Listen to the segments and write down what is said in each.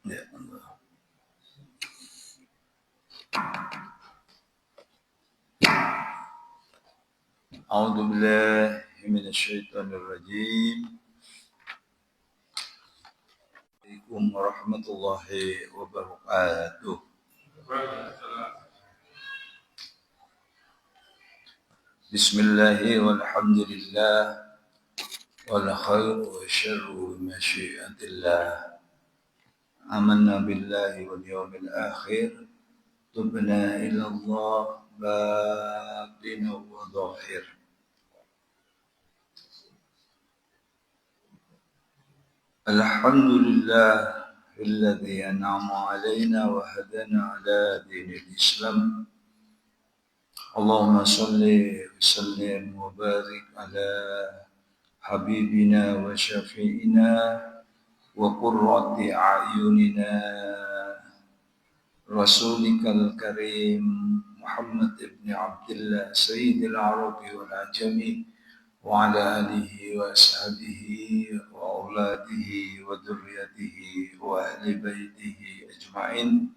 Ya Allah. A'udzu billahi minasyaitonir rajim. Assalamualaikum warahmatullahi wabarakatuh. Bismillahi walhamdulillah wal khairu wa syarru masyiatillah. Amanna billahi wal yawmil akhir. Tubna ila Allah batin wa zahir. Alhamdulillah alladzi an'ama alaina wa hadana ala dinil Islam. Allahumma salli wa sallim wa barik ala habibina wa syafi'ina wa qurrati a'yunina rasulikal karim Muhammad ibn Abdullah sayyidil arabi wal ajami wa ala alihi wa ashabihi wa auladihi wa dhurriyyatihi wa ahli baitihi ajma'in.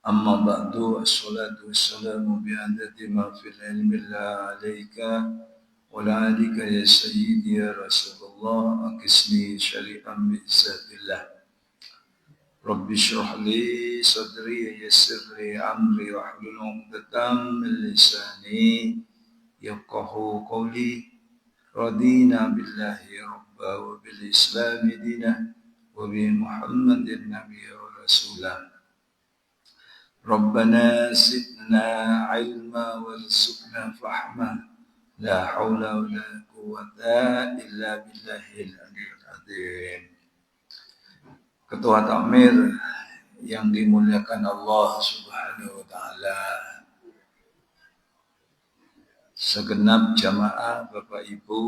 Amma ba'du, assalatu wassalamu bi'adati ma fil ilmi la alayka wa la alika ya sayyidi ya Rasulullah akisni syari'an bi'izzatillah. Rabbi syrah li sadri yassir li amri wahlul 'uqdatam min lisani yafqahu qawli. Radina billahi rabba wa bil islami dina wa bi Muhammadin nabiyya wa rasulah. Rabbana zidna ilma warzuqna fahma. La haula wa la quwwata illa billahil aliyyil azim. Ketua Takmir yang dimuliakan Allah Subhanahu wa taala, segenap jamaah Bapak Ibu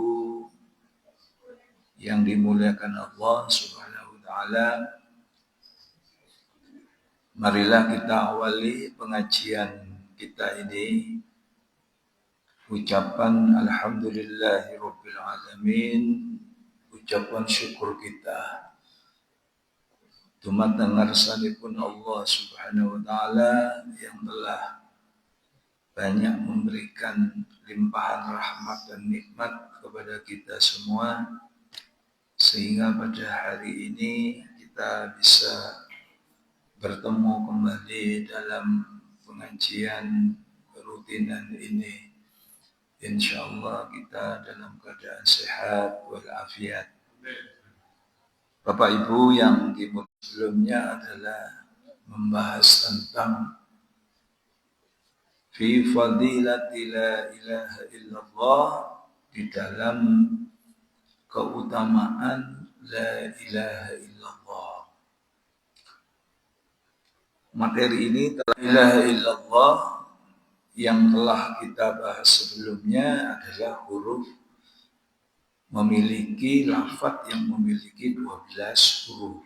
yang dimuliakan Allah Subhanahu wa taala, marilah kita awali pengajian kita ini ucapan alhamdulillahirabbil alamin, ucapan syukur kita dumateng ngarsanipun Allah Subhanahu wa taala yang telah banyak memberikan limpahan rahmat dan nikmat kepada kita semua, sehingga pada hari ini kita bisa bertemu kembali dalam pengajian rutinan ini. Insyaallah kita dalam keadaan sehat walafiat. Bapak Ibu yang sebelumnya adalah membahas tentang fi fadilati la ilaha illallah, di dalam keutamaan la ilaha illallah. Materi ini la ilaha illallah yang telah kita bahas sebelumnya adalah huruf memiliki lafaz yang memiliki 12 huruf.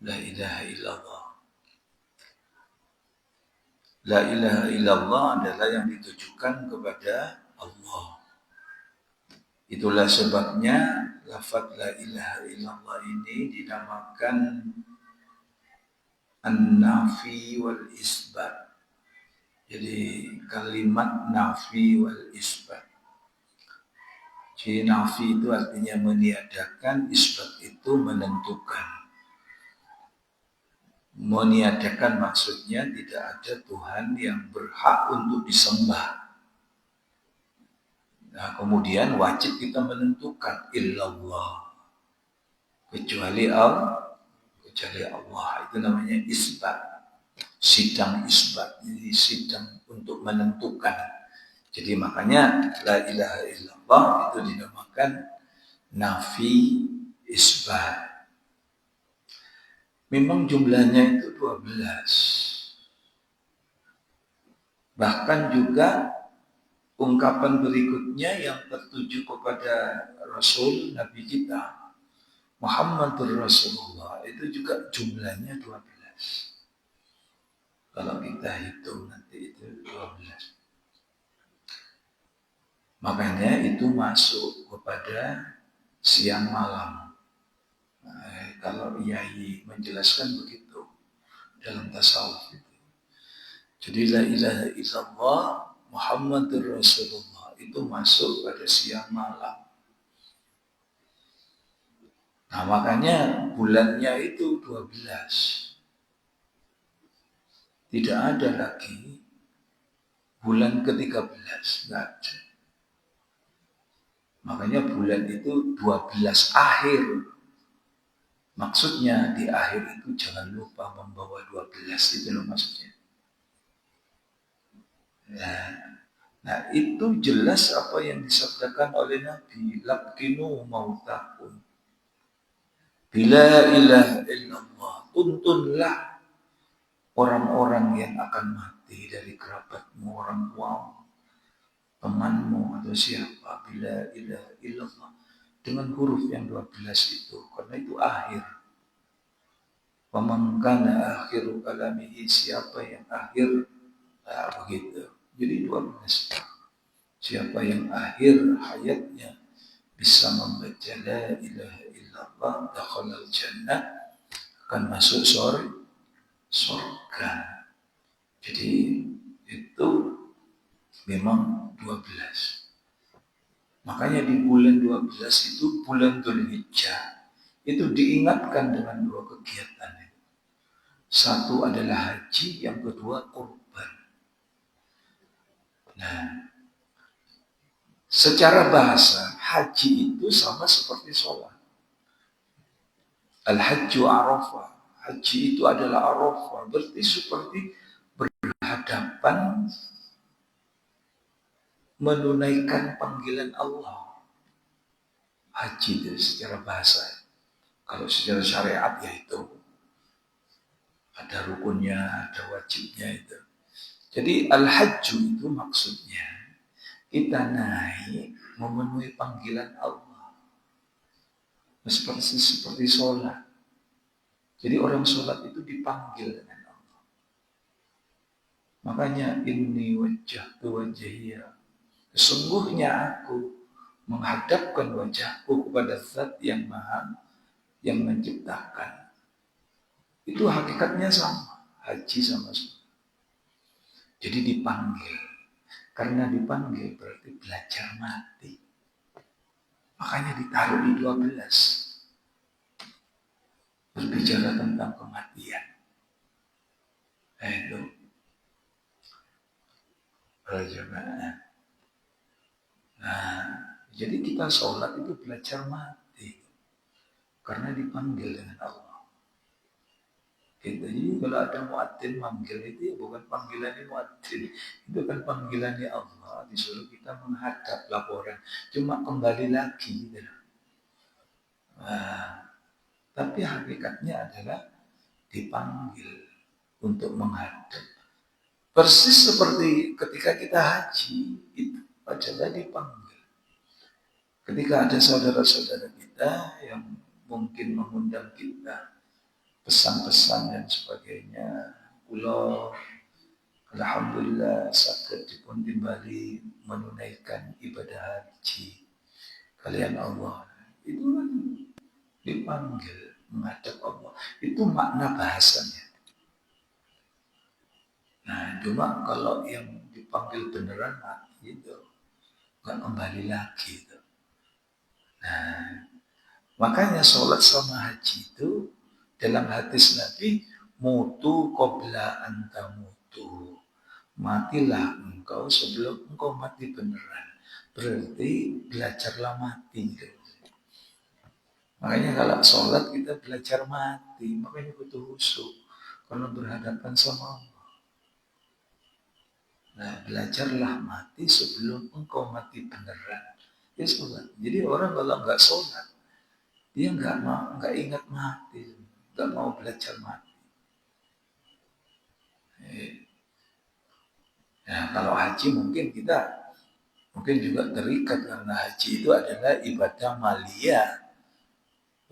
La ilaha illallah. La ilaha illallah adalah yang ditujukan kepada Allah. Itulah sebabnya lafaz la ilaha illallah ini dinamakan an-nafi wal isbat. Jadi kalimat nafi wal isbat. Jadi nafi itu artinya meniadakan, isbat itu menentukan. Meniadakan maksudnya tidak ada Tuhan yang berhak untuk disembah. Nah, kemudian wajib kita menentukan illallah, kecuali Allah. Itu namanya isbat, sidang isbat. Jadi sidang untuk menentukan. Jadi makanya la ilaha illallah itu dinamakan nafi isbat. Memang jumlahnya itu 12. Bahkan juga ungkapan berikutnya yang tertuju kepada Rasul Nabi kita Muhammadur Rasulullah itu juga jumlahnya 12. Kalau kita hitung nanti itu 12. Makanya itu masuk kepada siang malam. Nah, Kalau Yai menjelaskan begitu dalam tasawuf itu. Jadi la ilaha illallah Muhammadur Rasulullah itu masuk pada siang malam. Nah makanya bulannya itu 12. Tidak ada lagi bulan ke-13. Tidak ada. Makanya bulan itu 12 akhir. Maksudnya di akhir itu jangan lupa membawa 12. Itu loh maksudnya. Nah itu jelas apa yang disabdakan oleh Nabi. Lakinu mautakum. Bila ilaha illallah. Tuntunlah orang-orang yang akan mati dari kerabatmu, orang tuamu, temanmu atau siapa. Bila ilaha illallah. Dengan huruf yang 12 itu. Karena itu akhir. Waman kana akhiru kalamihi, siapa yang akhir. Nah begitu. Jadi 12. Siapa yang akhir hayatnya bisa membaca la ilaha illallah dakhalal jannah, akan masuk surga. Jadi itu memang 12. Makanya di bulan 12 itu bulan Dzulhijjah itu diingatkan dengan 2 kegiatan. Satu adalah haji, yang kedua kurban. Nah, secara bahasa haji itu sama seperti sholat. Al-hajju arafah. Haji itu adalah arafah, berarti seperti berhadapan menunaikan panggilan Allah. Haji itu secara bahasa. Kalau secara syariat ya itu ada rukunnya, ada wajibnya itu. Jadi al-hajju itu maksudnya kita naik memenuhi panggilan Allah. Seperti sholat. Jadi orang sholat itu dipanggil dengan Allah. Makanya inni wajjahtu wajhiya. Sesungguhnya aku menghadapkan wajahku kepada Zat yang Maha yang menciptakan. Itu hakikatnya sama, haji sama sholat. Jadi dipanggil. Karena dipanggil berarti belajar mati. Makanya ditaruh di 12. Berbicara tentang kematian. Itu berjamaah. Nah, jadi kita sholat itu belajar mati. Karena dipanggil dengan Allah. Gitu. Jadi kalau ada muadzin manggil itu ya bukan panggilannya muadzin. Itu kan panggilannya Allah. Disuruh kita menghadap laporan. Cuma kembali lagi. Gitu. Nah, tapi hakikatnya adalah dipanggil untuk menghadap. Persis seperti ketika kita haji, itu adalah dipanggil. Ketika ada saudara-saudara kita yang mungkin mengundang kita, pesan-pesan dan sebagainya, kula alhamdulillah sakit dipun timbali menunaikan ibadah haji kalian Allah. Itu kan dipanggil menghadap Allah. Itu makna bahasanya. Nah, cuma kalau yang dipanggil beneran mati itu nggak kembali lagi itu. Nah, makanya sholat sama haji itu dalam hadis Nabi, mutu qabla anta mutu. Matilah engkau sebelum engkau mati beneran. Berarti belajarlah mati. Gitu. Makanya kalau sholat kita belajar mati, makanya butuh khusyuk karena berhadapan sama Allah. Nah, belajarlah mati sebelum engkau mati beneran. Ya sholat. Jadi orang kalau nggak sholat, dia nggak ingat mati, nggak mau belajar mati. Nah, kalau haji mungkin juga terikat karena haji itu adalah ibadah maliyah.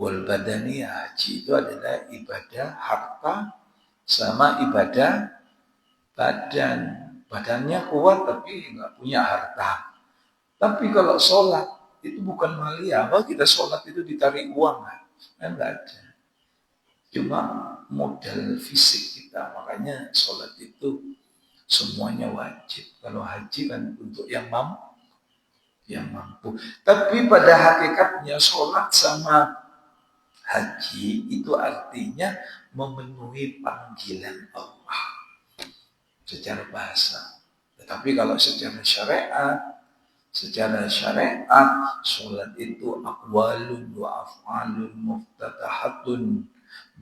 Wal badaniyah, haji itu adalah ibadah harta sama ibadah badan. Badannya kuat tapi nggak punya harta. Tapi kalau sholat itu bukan maliyah. Kalau kita sholat itu ditarik uang kan nggak ada. Cuma modal fisik kita, makanya sholat itu semuanya wajib. Kalau haji kan untuk yang mampu. Tapi pada hakikatnya sholat sama haji itu artinya memenuhi panggilan Allah secara bahasa. Tetapi kalau secara syariat sholat itu aqwalun wa af'alun muftatahatun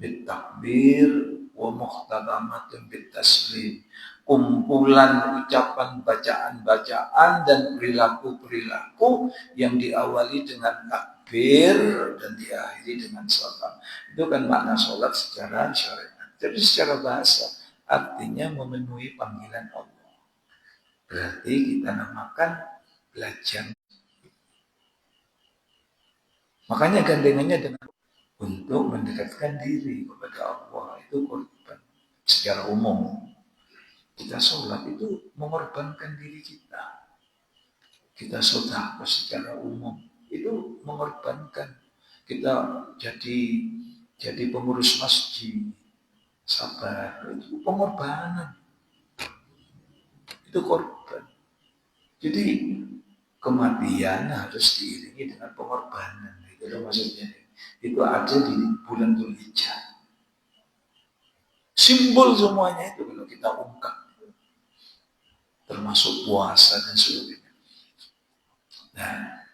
bitakbir wa muhtatamatun bitaslim. Kumpulan ucapan, bacaan-bacaan dan perilaku-perilaku yang diawali dengan takbir dan diakhiri dengan salam. Itu kan makna sholat secara syariat. Jadi secara bahasa artinya memenuhi panggilan Allah. Berarti kita namakan belajar. Makanya gandengannya dengan untuk mendekatkan diri kepada Allah itu korban. Secara umum kita sholat itu mengorbankan diri kita. Kita sedekah secara umum itu mengorbankan. Kita jadi pengurus masjid, sabar, itu pengorbanan. Itu korban. Jadi kematian harus diiringi dengan pengorbanan. Itu maksudnya. Itu ada di bulan Dzulhijjah. Simbol semuanya itu kalau kita ungkap. Termasuk puasa dan sebagainya. Nah,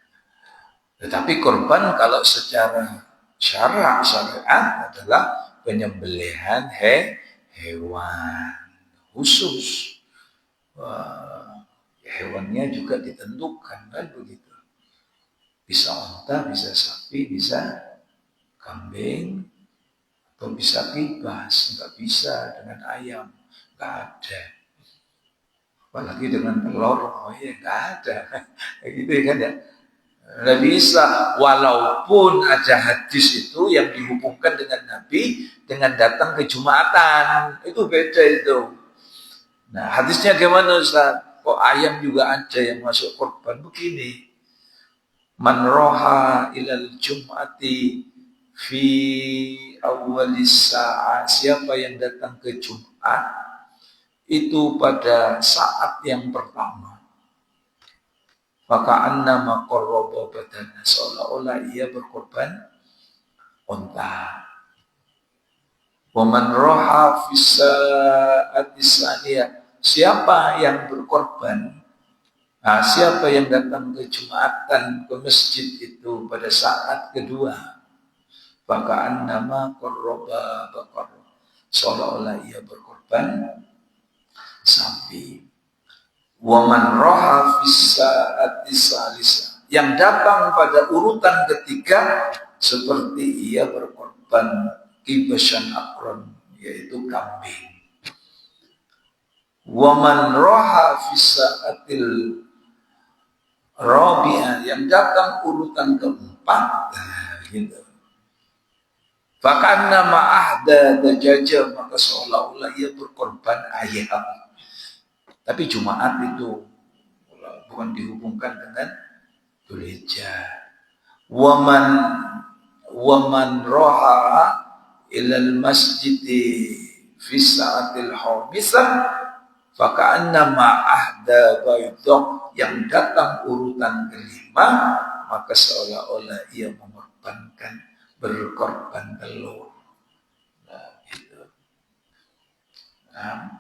tetapi korban kalau secara syariat adalah penyembelihan hewan khusus. Hewannya juga ditentukan kan begitu. Bisa onta, bisa sapi, bisa kambing, atau bisa kibas, nggak bisa dengan ayam, nggak ada. Apalagi dengan telur, oh ya nggak ada, gitu kan ya. Nggak bisa, walaupun ada hadis itu yang dihubungkan dengan Nabi dengan datang ke Jumatan, itu beda itu. Nah hadisnya gimana Ustaz? Kok ayam juga ada yang masuk korban begini? Man roha ilal jum'ati fi awalis sa'ah. Siapa yang datang ke Jumat itu pada saat yang pertama, maka annama qarraba badana, seolah-olah ia berkorban unta. Wa man roha fi sa'ati saniyah. Siapa yang berkorban, nah, siapa yang datang ke Jumatan, ke masjid itu pada saat kedua, maka nama qarraba bakar, seolah-olah ia berkorban sapi. Wa man roha fi sa'ati salisa, yang datang pada urutan ketiga seperti ia berkorban kibasyan akron, yaitu kambing. Wa man roha fi sa'atil rabi'ah, yang datang urutan keempat, gitu. Bahkan nama ahda dajjal, maka seolah-olah ia berkorban ayam. Tapi Jumat itu bukan dihubungkan dengan Dzulhijjah. Waman roha ilal masjidi fi sa'atil khamisah, faka'annama ahda baydok, yang datang urutan kelima, maka seolah-olah ia berkorban telur. Nah, gitu. Nah,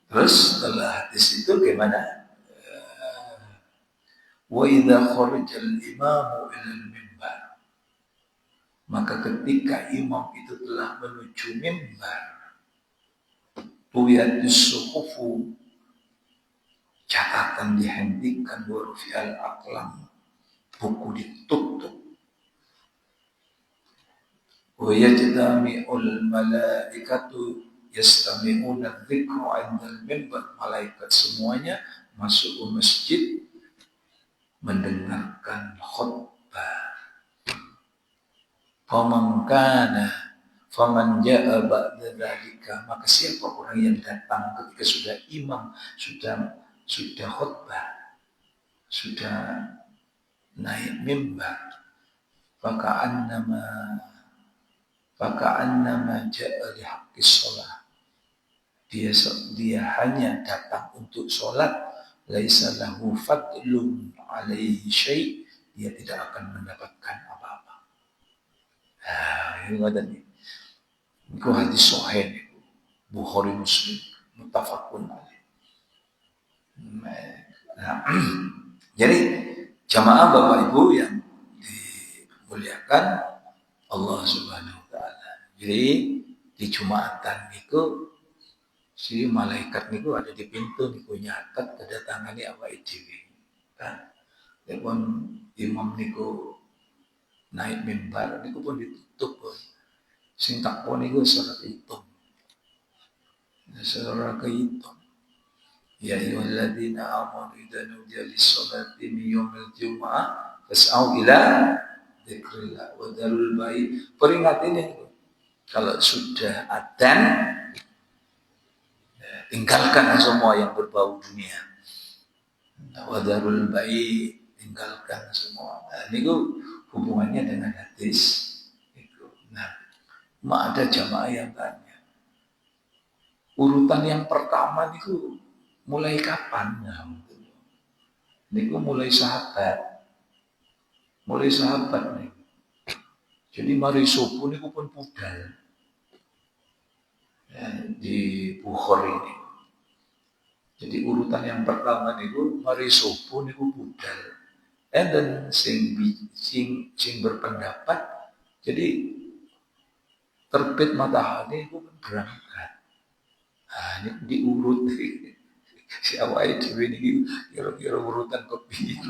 terus setelah hadis itu gimana? Wa idza kharajal imamu ilal mimbar, maka ketika imam itu telah menuju mimbar, tuyadus suhufu, catatan dihentikan, wa rufi'al aqlam, buku ditutup, wa yajtami'ul malaikatu yastami'una dzikra 'indal mimbar, malaikat semuanya masuk ke masjid mendengarkan khutbah. Faman ja'a ba'da dzalika, maka siapa orang yang datang ketika sudah imam sudah khutbah, sudah naik mimbar, maka annama faka'annama ja'a lihaqqis shalah. Dia hanya datang untuk sholat, laisa lahu fadlun alaihi syai', dia tidak akan mendapatkan apa-apa. Ini ngaten iki. Iku hadis sahih niku. Bukhari Muslim muttafaqun alaih. Nah, jadi jamaah Bapak Ibu yang dimuliakan Allah Subhanahu wa taala. Jadi di Jumatan niku si malaikat niku ada di pintu niku nyatet kedatangannya awake dhewe. Kan lepon imam niku naik mimbar niku pun ditutup pun. Sing takon niku surat hitung. Surat kehitung. Ya ayyuhalladzina amanu idza nudiya lis-sholati min yaumil jumu'ah fas'au ila dzikrillah wa dzarul bai'. Peringatin itu. Kalau sudah adzan tinggalkan semua yang berbau dunia. Wa dzarul bai', tinggalkan semua. Nah, ini hubungannya dengan hadis. Nah, ada jamaah yang tanya, urutan yang pertama itu mulai kapan? Nah, niku mulai sahabat nih. Jadi mari subuh niku pun budal ya, di Bukhari ini. Jadi urutan yang pertama niku mari subuh niku budal. Dan sing berpendapat jadi terbit matahari itu berangkat. Nah, ini diurut. Si awake dhewe niki kira-kira urutan kepiye.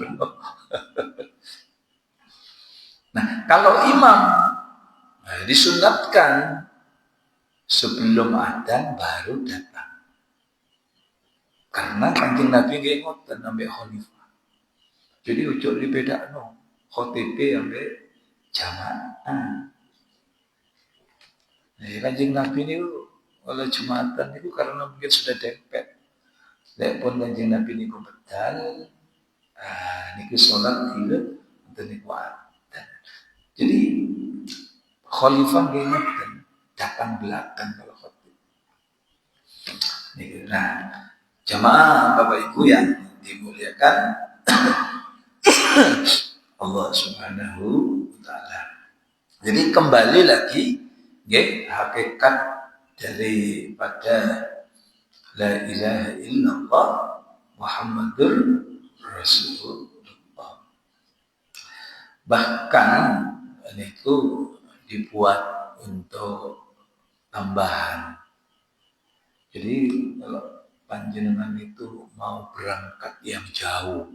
Nah, kalau imam disunatkan sebelum adzan baru datang. Karena Kanjeng Nabi nggih ngoten ambek khalifah. Jadi ojo dibedakno khotibé ambek jamaah. Nah, Kanjeng Nabi niku kalau Jumatan itu karena mungkin sudah dempet. Lek pun Kanjeng Nabi niku bedal, niku salat dile enten niku adzan. Jadi khalifah nggih ngoten, datang belakang kalau khatib. Niku nah, jamaah Bapak Ibu yang dimuliakan Allah Subhanahu wa taala. Jadi kembali lagi nggih hakikat daripada la ilaha illallah Muhammadur Rasulullah. Bahkan itu dibuat untuk tambahan. Jadi kalau panjenengan itu mau berangkat yang jauh,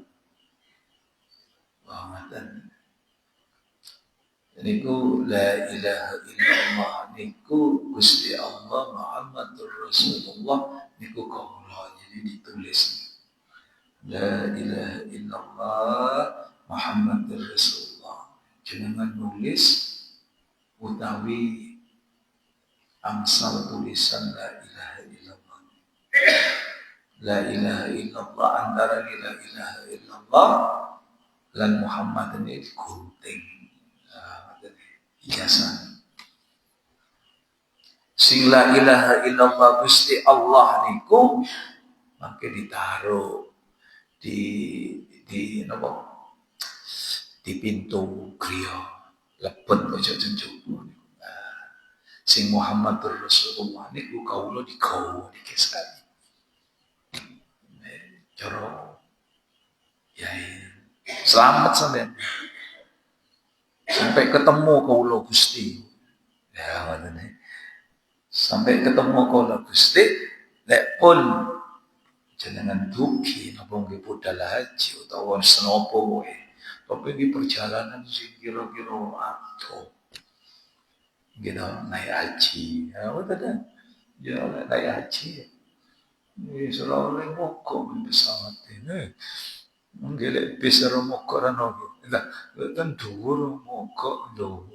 niku la ilaha illallah niku Gusti Allah Muhammadur Rasulullah niku kaula jadi ditulis la ilaha illallah Muhammadur Rasulullah jenengan nulis utawi amsal tulisan la ilaha illallah la ilaha illallah antara la ilaha illallah lan Muhammad ini gunting ijazah. Sing la ilaha illallah Gusti Allah niku mangke ditaruh di napa? Di pintu griya lebet aja jenjupun. Sing Muhammadur Rasulullah niku kawula digawa dikesani. Cara selamat sampean. Sampai ketemu kawula Gusti. Ya ngoten. Sampai ketemu kawula Gusti, lek pun jenengan dugi napa nggih budal haji utawa senapa wae. Tapi iki perjalanan sing kira-kira atuh. Gitu naik haji. Ya ngoten. Ya naik haji. Ini selalu mokok pesawat ini. Menggelek bisa mokok rano gitu. Nah, kan dhuwur mokok lho.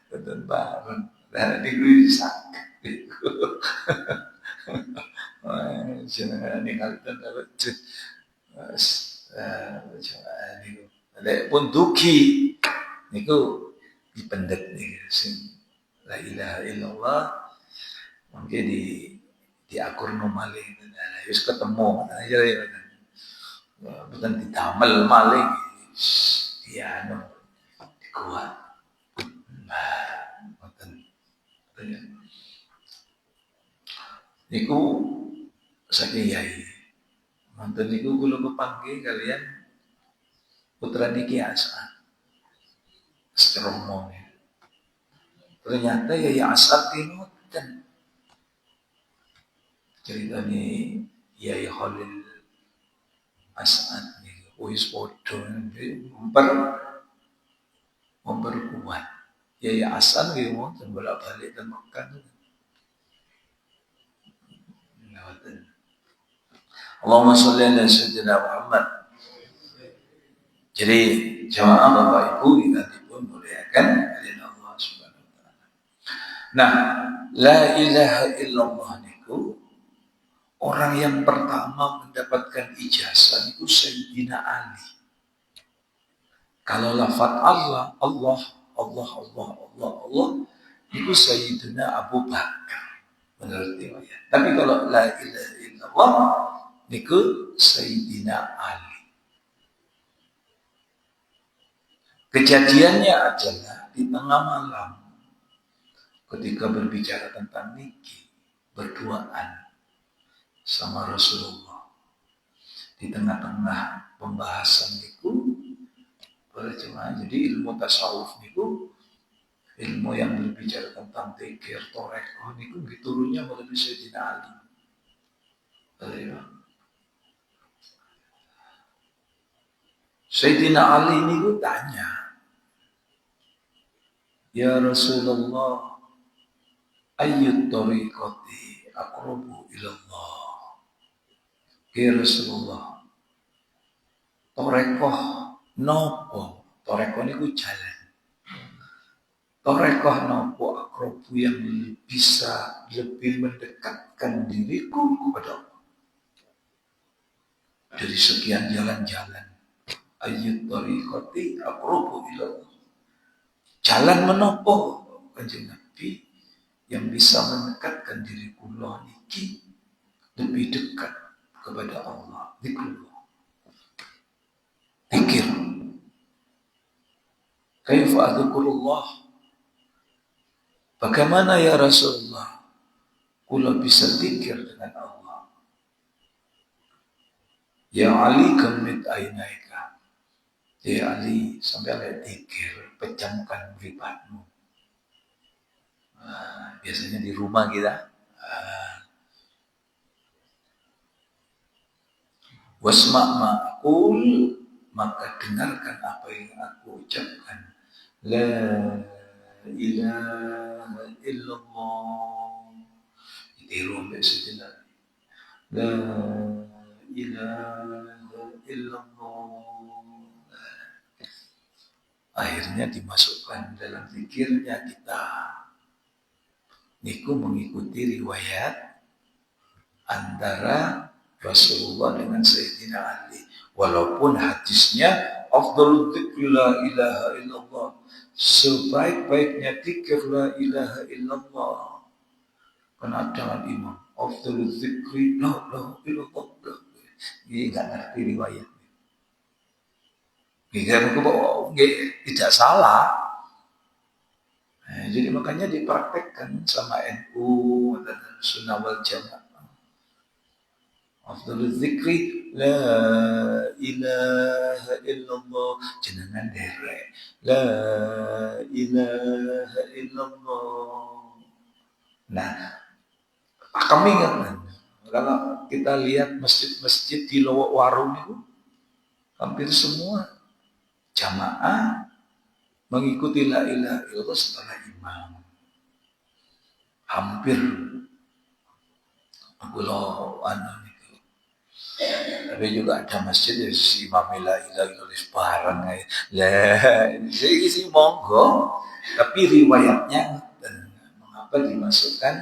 Tenan bareng. Lah niku sakit niku. Jenengan ningalten lucu. Niku. Lek pun dugi niku niku dipendhet nih sing la ilaha illallah mungkin diakurno malih wis ketemu aja ya bukan didamel malih ya anu dikuat ngoten niku saking yai wonten niku kula kepanggih kalian putra niki As'ad Stromo. Ternyata Yai As'ad ngoten ceritanya Yai Khalil As'ad niku wis padha memperkuat Yai As'ad nggih ngoten bolak-balik ten Mekah. Allahumma sholli ala sayyidina Muhammad. Jadi jamaah Bapak Ibu kita pun muliakan oleh Allah Subhanahu wa taala. Nah, la ilaha illallah niku orang yang pertama mendapatkan ijazah itu Sayyidina Ali. Kalau lafaz Allah, Allah, Allah, Allah, Allah, Allah itu Sayyidina Abu Bakar menurut riwayat. Tapi kalau la ilaha illallah niku Sayyidina Ali. Kejadiannya adalah di tengah malam ketika berbicara tentang niki berduaan sama Rasulullah di tengah-tengah pembahasan itu berjemaah. Jadi ilmu tasawuf niku ilmu yang berbicara tentang zikir torekoh niku diturunnya melalui Sayyidina Ali. Sayyidina Ali niku tanya, ya Rasulullah, ayyut tariqati aqrabu ila Allah. Ya Rasulullah, torekoh nopo? Torekoh niku jalan. Torekoh nopo aqrabu yang bisa lebih mendekatkan diriku kepada Allah. Dari sekian jalan-jalan, ayyut tariqati aqrabu ila Allah. Jalan menopo Kanjeng Nabi yang bisa mendekatkan diri kula niki lebih dekat kepada Allah. Zikrullah. Zikir. Kaifa adzkurullah? Bagaimana ya Rasulullah? Kula bisa zikir dengan Allah. Ya Ali kamit ainaika. Ya Ali, sampai lihat zikir, pejamkan mripatmu. Biasanya di rumah kita. Wasma' ma'akul, maka dengarkan apa yang aku ucapkan. La ilaha illallah. Ditiru sampai sejenak. La ilaha illallah. Akhirnya dimasukkan dalam zikirnya kita. Niku mengikuti riwayat antara Rasulullah dengan Sayyidina Ali. Walaupun hadisnya afdalul dzikri la ilaha illallah. Sebaik-baiknya zikir la ilaha illallah. Karena dengan imam afdalul dzikri la ilaha illallah. Ini enggak ngerti riwayat. Tidak salah. Jadi makanya dipraktekkan sama NU dan Sunnah wal Jamaah. Afdhalul dzikri la ilaha illallah jenengan derek. La ilaha illallah. Nah, kami ingatkan kalau kita lihat masjid-masjid di Lowok Warung itu hampir semua jamaah mengikuti la ilaha illallah setelah imam. Hampir kalau itu. Tapi juga ada masjid yang si imam la ilaha illallah bareng saya isi monggo. Tapi riwayatnya dan mengapa dimasukkan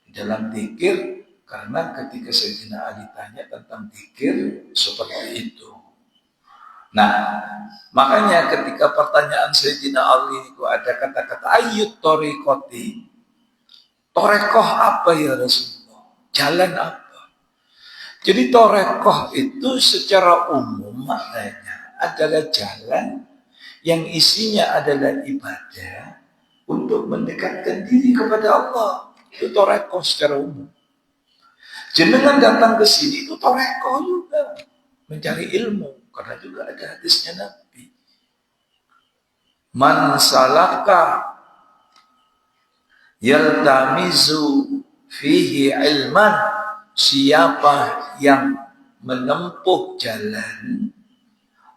di dalam zikir? Karena ketika Sayyidina Ali tanya tentang zikir seperti itu. Nah, makanya ketika pertanyaan Sayyidina Ali itu ada kata-kata ayyut tariqati. Torekoh apa ya Rasulullah? Jalan apa? Jadi torekoh itu secara umum maknanya adalah jalan yang isinya adalah ibadah untuk mendekatkan diri kepada Allah. Itu torekoh secara umum. Jenengan datang ke sini itu torekoh juga. Mencari ilmu. Karena juga ada hadisnya Nabi. Man salaka yaltamizu fihi ilman. Siapa yang menempuh jalan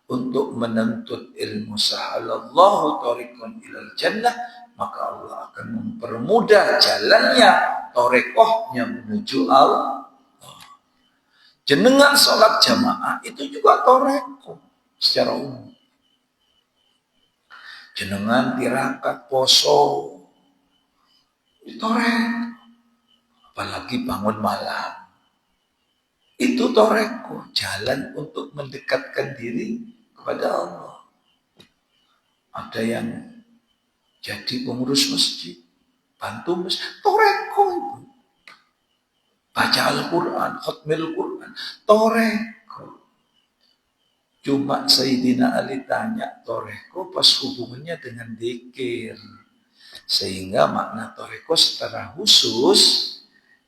untuk menuntut ilmu sahalallahu tariqan ilal jannah, maka Allah akan mempermudah jalannya, torekohnya menuju Allah. Jenengan sholat jamaah itu juga torekoh secara umum. Jenengan tirakat poso itu torekoh. Apalagi bangun malam. Itu torekoh, jalan untuk mendekatkan diri kepada Allah. Ada yang jadi pengurus masjid, bantu masjid, torekoh itu. Baca Al-Quran, khatmil Quran, torekoh. Cuma Sayyidina Ali tanya torekoh pas hubungannya dengan dzikir. Sehingga makna torekoh secara khusus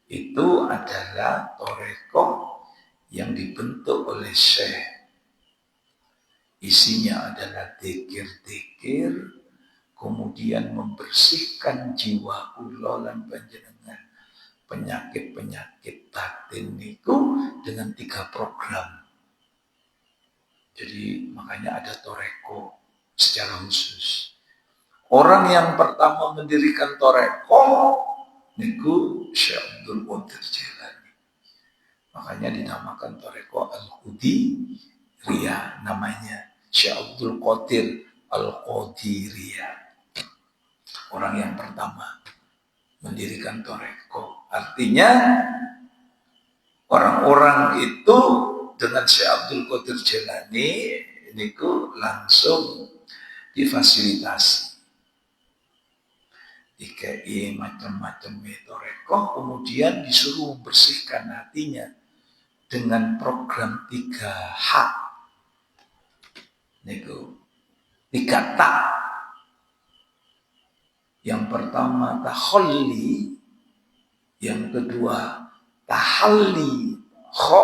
itu adalah torekoh yang dibentuk oleh syekh. Isinya adalah dzikir-dzikir, kemudian membersihkan jiwa kula lan panjenengan penyakit-penyakit batin itu dengan 3 program. Jadi makanya ada toreko secara khusus. Orang yang pertama mendirikan toreko niku Syekh Abdul Qadir Jailani. Makanya dinamakan toreko Al-Qadiriyah, namanya Syekh Abdul Qadir Al-Qadiriyah. Orang yang pertama mendirikan toreko. Artinya orang-orang itu dengan Syekh Abdul Qadir Jailani niku langsung difasilitasi. Dikai macam-macam torekoh, kemudian disuruh membersihkan hatinya dengan program 3H. Niku 3 tak. Yang pertama tahalli, yang kedua tahalli, kho,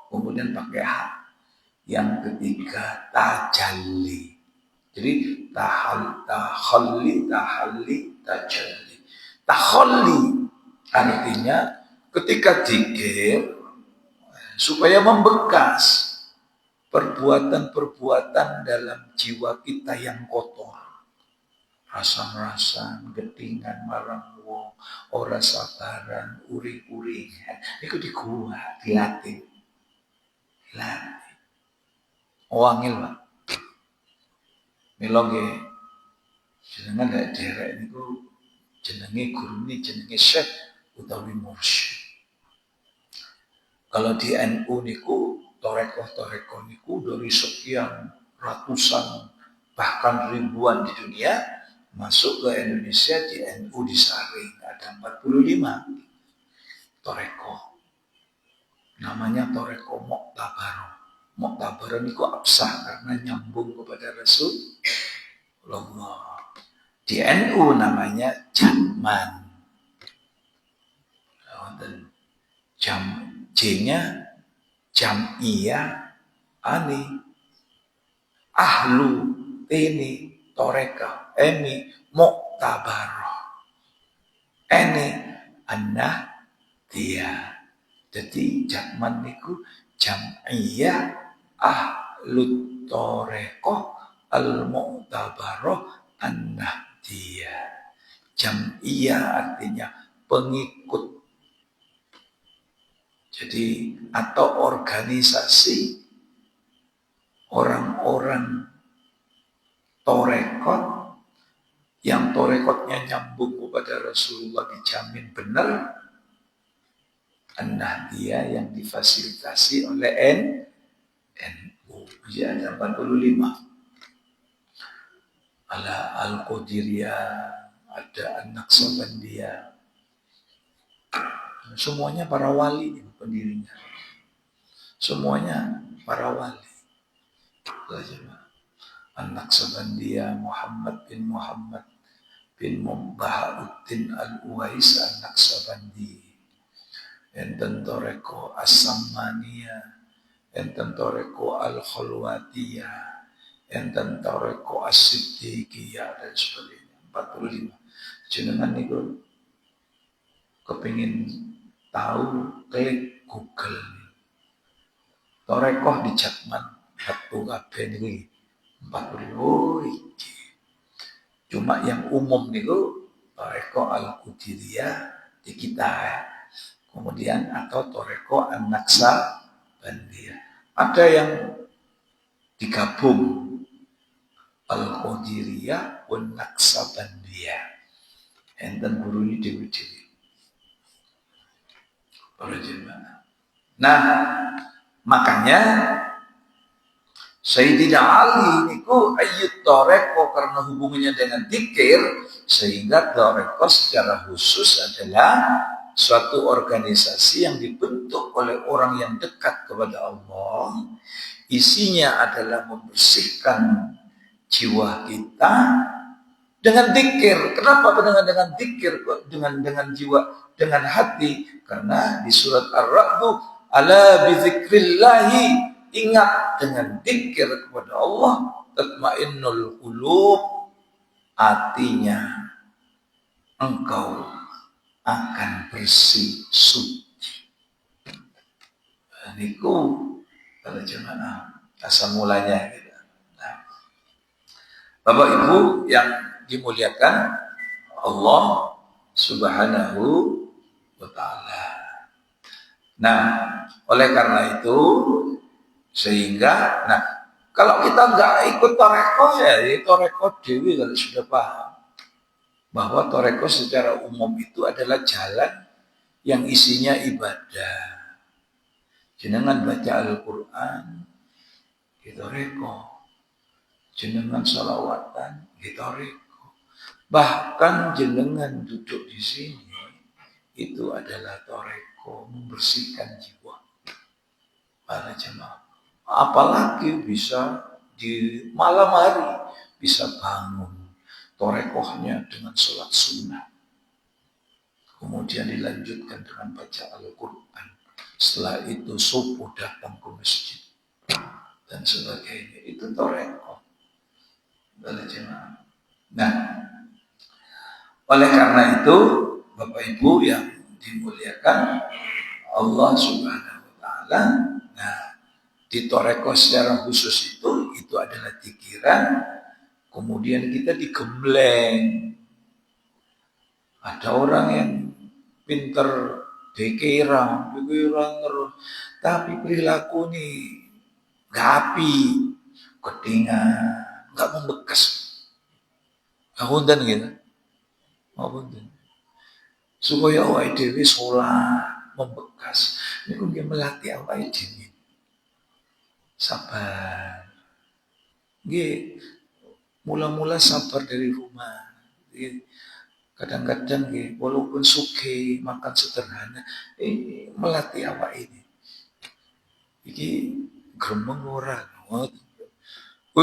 kemudian pakai H. Yang ketiga tajalli. Jadi tahalli, tajalli. Tahalli artinya ketika dzikir supaya membekas perbuatan-perbuatan dalam jiwa kita yang kotor. Rasa-rasan, getingan, marang wong, ora sabaran, uring-uringan. Iku dikuat, dilatih. Wangil, Pak. Mila nggih jenengan lek derek niku jenenge gurune jenenge syekh utawi mursyid. Kalau di NU niku torekoh-torekoh niku dari sekian ratusan bahkan ribuan di dunia masuk ke Indonesia di NU disaring ada 45 torekoh. Namanya torekoh Moktabaroh. Moktabaroh niku absah karena nyambung kepada Rasulullah. Di NU namanya Jaman. Jam J-nya Jamiyah Ani Ahlu Tini Toreka Eni Moktabaroh Eni Anah Dia. Jadi Jaman niku Jamiyah Ahlu Torekoh Al-Moktabaroh An-Nahdiyah. Jamiyah artinya pengikut. Jadi atau organisasi orang-orang torekot yang torekotnya nyambung kepada Rasulullah dijamin benar. An-Nahdiyah yang difasilitasi oleh NU. Ya, ada 45. Ada Al-Qadiriyah, ada An-Naqsabandiyah. Semuanya para wali pendirinya. Semuanya para wali. An-Naqsabandiyah Muhammad bin Bahauddin Al-Uwais An-Naqsabandi. Enten toreko As-Sammaniyah, enten toreko Al-Khalwatiyah, enten toreko As-Siddiqiyah dan sebagainya. 45. Jenengan niku kepingin tahu, klik Google. Torekoh di Jakman satu kabeh niku 40. Oh, iki. Cuma yang umum niku Torekoh Al-Qadiriyah di kita. Kemudian atau Torekoh An-Naqsabandiyah. Ada yang digabung Al-Qadiriyah dan Naqsabandiyah. Enten guru ini dewi-dewi. Nah, makanya Sayyidina Ali niku ayyut toreko karena hubungannya dengan dzikir, sehingga toreko secara khusus adalah suatu organisasi yang dibentuk oleh orang yang dekat kepada Allah. Isinya adalah membersihkan jiwa kita dengan dzikir. Kenapa dengan dzikir? Dengan jiwa, dengan hati. Karena di surat Ar-Ra'd, ala bizikrillahi, ingat dengan dzikir kepada Allah, tatmainnul qulub, artinya engkau akan bersih suci. Niku kalau jemaah asal mulanya gitu. Nah, Bapak Ibu yang dimuliakan Allah Subhanahu wa ta'ala. Nah, oleh karena itu sehingga kalau kita nggak ikut toreko, ya toreko dewi kalau sudah paham bahwa toreko secara umum itu adalah jalan yang isinya ibadah. Jenengan baca Al-Quran, toreko. Jenengan salawatan, toreko. Bahkan jenengan duduk di sini itu adalah toreko, membersihkan jiwa para jemaah. Apalagi bisa di malam hari bisa bangun torekohnya dengan sholat sunnah, kemudian dilanjutkan dengan baca Al-Quran, setelah itu subuh datang ke masjid dan sebagainya. Itu toreko para jemaah. Nah, oleh karena itu Bapak Ibu yang dimuliakan Allah Subhanahu wa ta'ala, nah di toreko secara khusus itu adalah pikiran, kemudian kita digembleng. Ada orang yang pinter pikiran terus, tapi perilaku nih gak api, ketingan, gak membekas. Ngapunten gitu. Ngapunten. Supaya awake dhewe sholat membekas. Niku nggih melatih awake dhewe. Sabar. Nggih, mula-mula sabar dari rumah. Kadang-kadang nggih, walaupun sugih makan sederhana, melatih awak ini. Iki gremeng ora. Oh,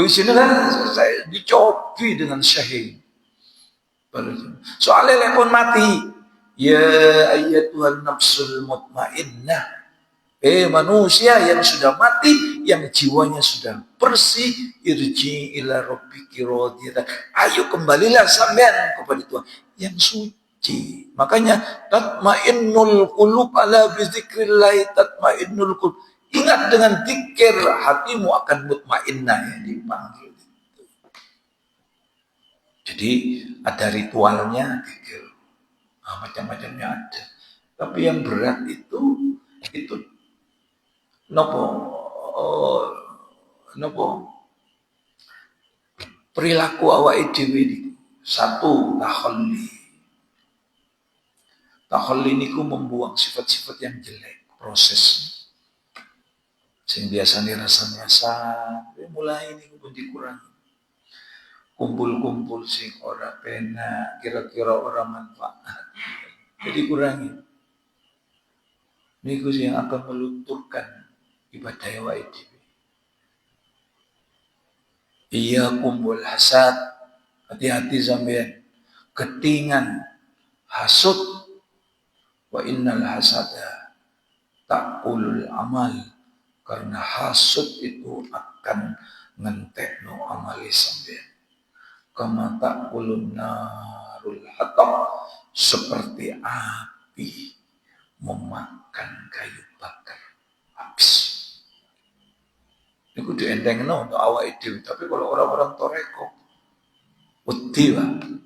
sini kan saya dicobi dengan syahid. Soalnya lepon mati. Ya ayyatuhan nafsul mutmainnah. Manusia yang sudah mati, yang jiwanya sudah bersih, irji ila rabbiki radiyatan. Ayo kembalilah sampean kepada Tuhan yang suci. Makanya tatmainnul qulub ala bizikrillah, tatmainnul qulub. Ingat dengan zikir hatimu akan mutmainnah, yang dipanggil. Jadi ada ritualnya zikir. Macam-macamnya ada. Tapi yang berat itu nopo perilaku awake dhewe niku. Satu, takhalli niku membuang sifat-sifat yang jelek, proses. Sing biasanya rasa-rasa, mulai ini pun dikurangi. Kumpul-kumpul sing ora pena, kira-kira ora manfaat. Jadi kurangi. Niku yang akan melunturkan ibadah awake dhewe. Iya kumpul hasad, hati-hati sampean. Ketingan hasud, wa innal hasada taqulul amal, karena hasud itu akan ngentekno amali sampean. Kama taqulun narul hatab, seperti api memakan kayu bakar habis. Ini kudu entengno untuk awake dhewe, tapi kalau orang-orang toreko wedi wae.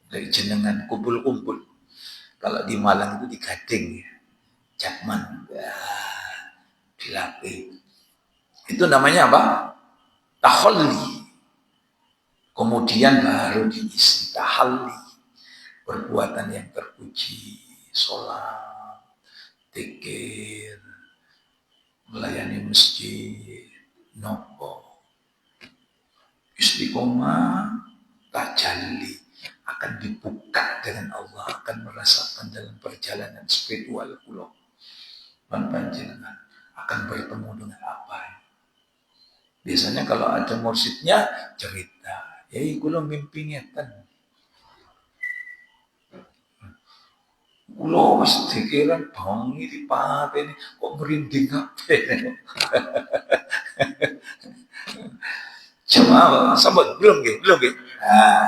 Dari jenengan kumpul-kumpul. Kalau di Malang itu digading ya. Jakman. Ya, dilatih. Itu namanya apa? Tahalli. Kemudian baru diisi tahalli. Perbuatan yang terpuji. Sholat, zikir, melayani masjid, nopo, istiqomah, tajalli, akan dibuka dengan Allah, akan merasakan dalam perjalanan spiritual kula panjenengan akan bertemu dengan apa. Biasanya kalau ada mursyidnya cerita, ya kula mimpi ngeten. Kula wis dikiran bengi dipateni kok merinding kabeh. Jamaah sahabat belum nggih? Nah,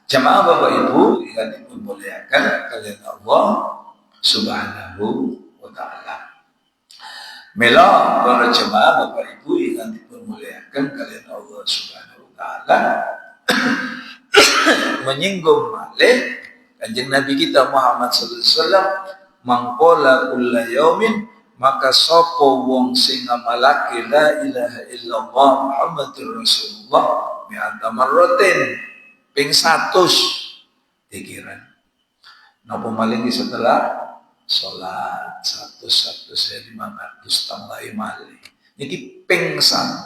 jamaah Bapak Ibu yang dimuliakan kalian Allah Subhanahu wa taala. Mila para jemaah Bapak Ibu yang dimuliakan kalian Allah Subhanahu wa taala, menyinggung malih Kanjeng Nabi kita Muhammad sallallahu alaihi wasallam, mangqala kulla yaumin, maka sapa wong sing ngamalake la ilaha illallah Muhammadur Rasulullah mi'ata marratin ping 100 pikiran. Napa malih setelah salat 100 500 tambahi malih. Niki ping 100.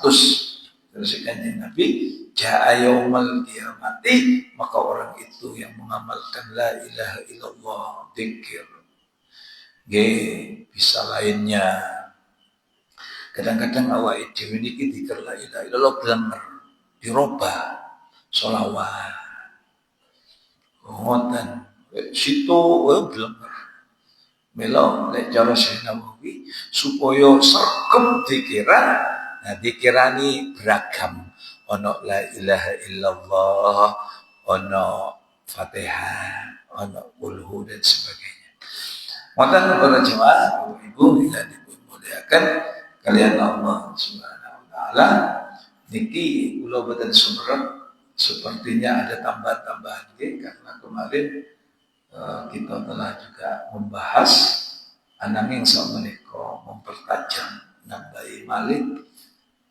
Terus Kanjeng Nabi, jaa yaumal qiyamati, maka orang itu yang mengamalkan la ilaha illallah, zikir. Bisa lainnya. Kadang-kadang awake dhewe niki zikir la ilaha illallah blenger, dirobah sholawat. Ngoten, situ blenger. Mila lek cara Syekh Nawawi supaya sregep dikiran. Nah, dikirani beragam. Ono la ilaha illallah, ono Fatihah, ono kulhu dan sebagainya. Wonten para jemaah, Ibu yang dimuliakan kalian Allah Subhanahu wa taala, niki kula boten sumerep, sepertinya ada tambahan-tambahan karena kemarin kita telah juga membahas ananging sakmenika mempertajam nambahi malih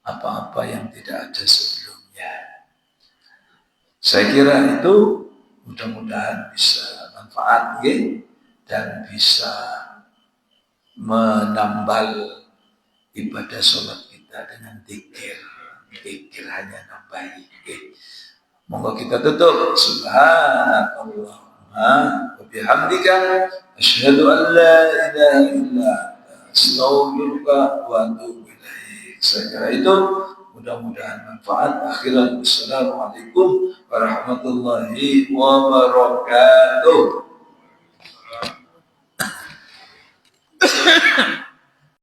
apa-apa yang tidak ada sebelumnya. Saya kira itu mudah-mudahan bisa manfaat dan bisa menambal ibadah sholat kita dengan zikir. Zikir hanya nambahi. Monggo kita tutup. Subhanallah wa bihamdika asyhadu an la ilaha illa anta astaghfiruka wa atubu ilaik. Saya kira itu mudah-mudahan manfaat. Akhiran, wassalamualaikum warahmatullahi wabarakatuh.